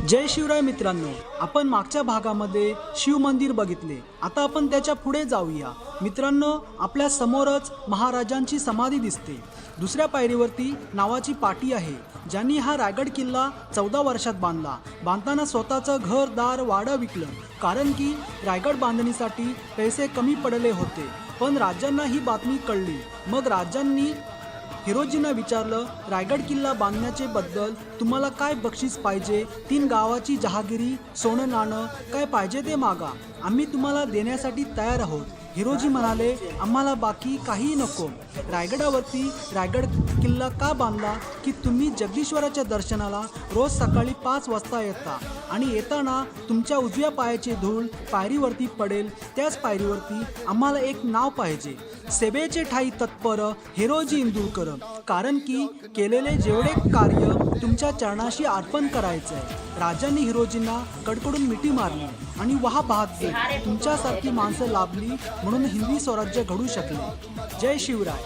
जय शिवराय मित्रांनो, आपण मागच्या भागामध्ये शिव मंदिर बघितले. आता आपण त्याच्या पुढे जाऊया. मित्रांनो, आपल्या समोरच महाराजांची समाधी दिसते. दुसऱ्या पायरीवरती नावाची पाटी आहे, ज्यांनी हा रायगड किल्ला 14 वर्षात बांधला. बांधताना स्वतःचं घर दार वाडं विकलं, कारण की रायगड बांधणीसाठी पैसे कमी पडले होते. पण राजांना ही बातमी कळली. मग राजांनी हिरोजींना विचारलं, रायगड किल्ला बांधण्याचे बद्दल तुम्हाला काय बक्षीस पाहिजे? 3 गावाची जहागिरी, सोनं नाणं, काय पाहिजे ते मागा, आम्ही तुम्हाला देण्यासाठी तयार आहोत. हिरोजी म्हणाले, आम्हाला बाकी काही नको. रायगडावरती रायगड किल्ला का बांधला की तुम्ही जगदीश्वराच्या दर्शनाला रोज सकाळी 5 वाजता येता आणि येताना तुमच्या उजव्या पायाची धूळ पायरीवरती पडेल. त्याच पायरीवरती आम्हाला एक नाव पाहिजे, सेवेचे ठाई तत्पर हिरोजी इंदुरकर, कारण की केलेले जेवढे कार्य तुमच्या चरणाशी अर्पण करायचं आहे. राजांनी हिरोजींना कडकडून मिठी मारली आणि वाह बहादूर, तुमच्यासारखी माणसं लाभली म्हणून हिंदवी स्वराज्य घडू शकले. जय शिवराय.